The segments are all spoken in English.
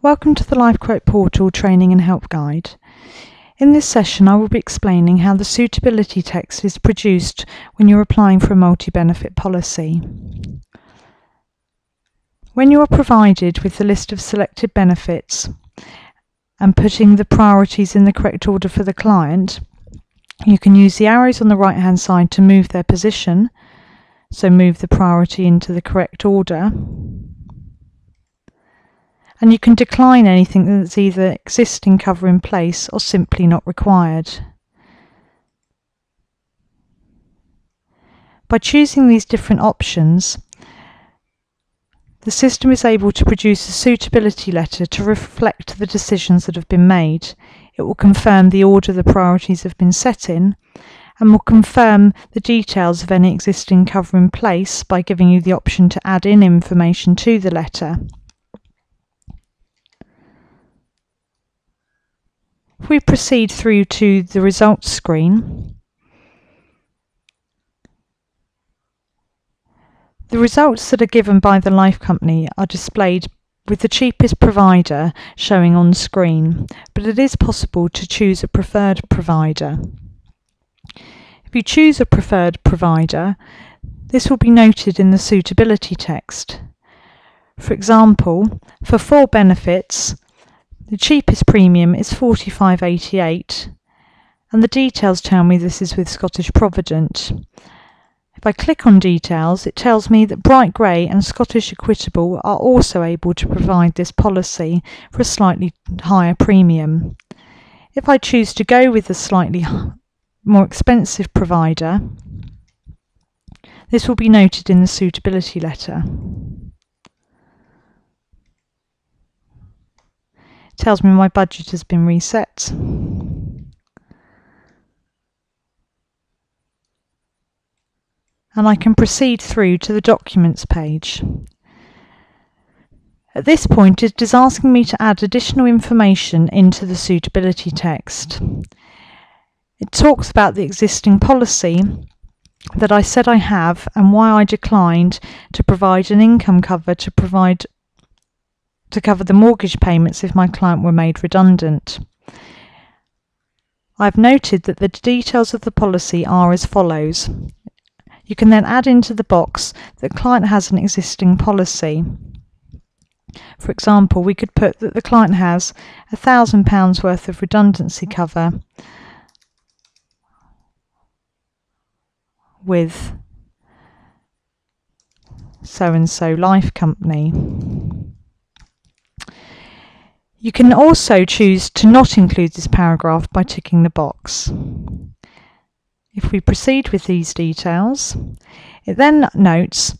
Welcome to the LifeQuote portal training and help guide. In this session I will be explaining how the suitability text is produced when you're applying for a multi-benefit policy. When you are provided with the list of selected benefits and putting the priorities in the correct order for the client, you can use the arrows on the right hand side to move their position, so move the priority into the correct order. And you can decline anything that's either existing cover in place or simply not required. By choosing these different options, the system is able to produce a suitability letter to reflect the decisions that have been made. It will confirm the order the priorities have been set in, and will confirm the details of any existing cover in place by giving you the option to add in information to the letter. If we proceed through to the results screen, the results that are given by the life company are displayed with the cheapest provider showing on screen, but it is possible to choose a preferred provider. If you choose a preferred provider, this will be noted in the suitability text. For example, for 4 benefits, the cheapest premium is £45.88, and the details tell me this is with Scottish Provident. If I click on details, it tells me that Bright Grey and Scottish Equitable are also able to provide this policy for a slightly higher premium. If I choose to go with a slightly more expensive provider, this will be noted in the suitability letter. Tells me my budget has been reset. And I can proceed through to the documents page. At this point it is asking me to add additional information into the suitability text. It talks about the existing policy that I said I have and why I declined to provide an income cover to cover the mortgage payments if my client were made redundant. I've noted that the details of the policy are as follows. You can then add into the box that the client has an existing policy. For example, we could put that the client has £1,000 worth of redundancy cover with so-and-so life company. You can also choose to not include this paragraph by ticking the box. If we proceed with these details, it then notes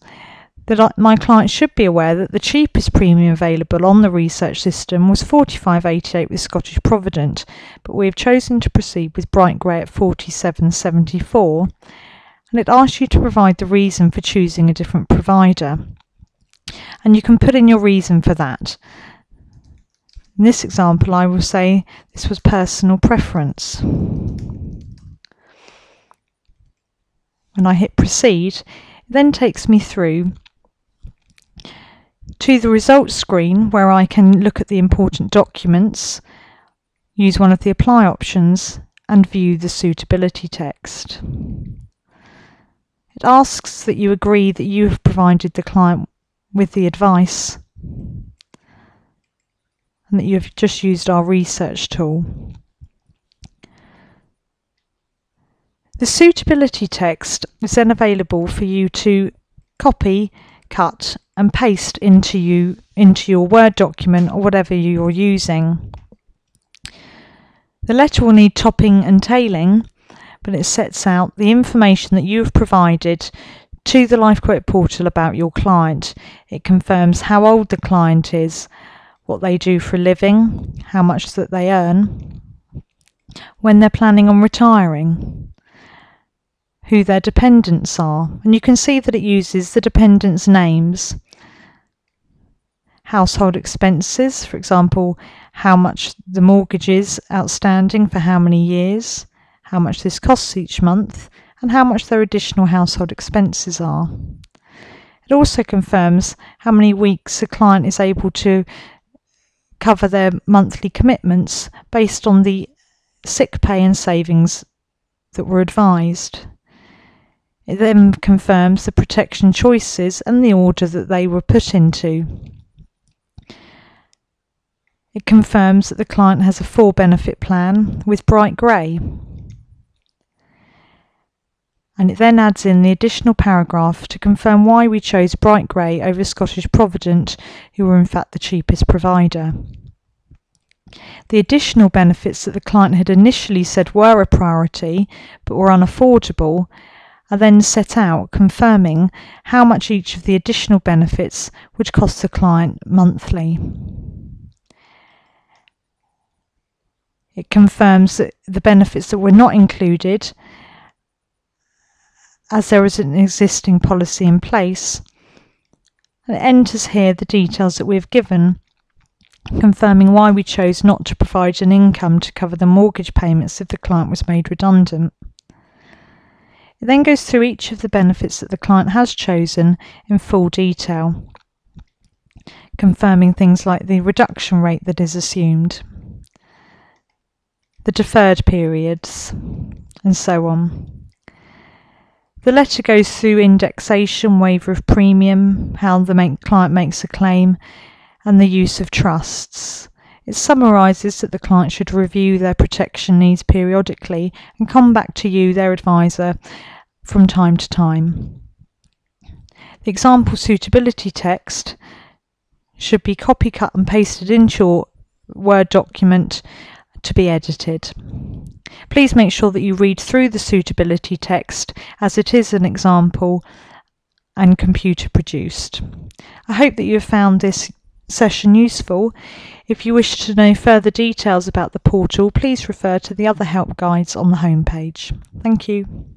that my client should be aware that the cheapest premium available on the research system was £45.88 with Scottish Provident, but we have chosen to proceed with Bright Grey at £47.74, and it asks you to provide the reason for choosing a different provider. And you can put in your reason for that. In this example, I will say this was personal preference. When I hit proceed, it then takes me through to the results screen where I can look at the important documents, use one of the apply options, and view the suitability text. It asks that you agree that you have provided the client with the advice and that you have just used our research tool. The suitability text is then available for you to copy, cut and paste into your Word document or whatever you're using. The letter will need topping and tailing, but it sets out the information that you have provided to the LifeQuote portal about your client. It confirms how old the client is, what they do for a living, how much that they earn, when they're planning on retiring, who their dependents are, and you can see that it uses the dependents' names, household expenses, for example, how much the mortgage is outstanding for how many years, how much this costs each month, and how much their additional household expenses are. It also confirms how many weeks a client is able to cover their monthly commitments based on the sick pay and savings that were advised. It then confirms the protection choices and the order that they were put into. It confirms that the client has a full benefit plan with bright grey. And it then adds in the additional paragraph to confirm why we chose bright grey over Scottish Provident, who were in fact the cheapest provider. The additional benefits that the client had initially said were a priority but were unaffordable are then set out, confirming how much each of the additional benefits would cost the client monthly. It confirms that the benefits that were not included, as there is an existing policy in place, and it enters here the details that we have given, confirming why we chose not to provide an income to cover the mortgage payments if the client was made redundant. It then goes through each of the benefits that the client has chosen in full detail, confirming things like the reduction rate that is assumed, the deferred periods, and so on. The letter goes through indexation, waiver of premium, how the client makes a claim, and the use of trusts. It summarises that the client should review their protection needs periodically and come back to you, their advisor, from time to time. The example suitability text should be copy, cut and pasted into your Word document to be edited. Please make sure that you read through the suitability text, as it is an example and computer produced. I hope that you have found this session useful. If you wish to know further details about the portal, please refer to the other help guides on the homepage. Thank you.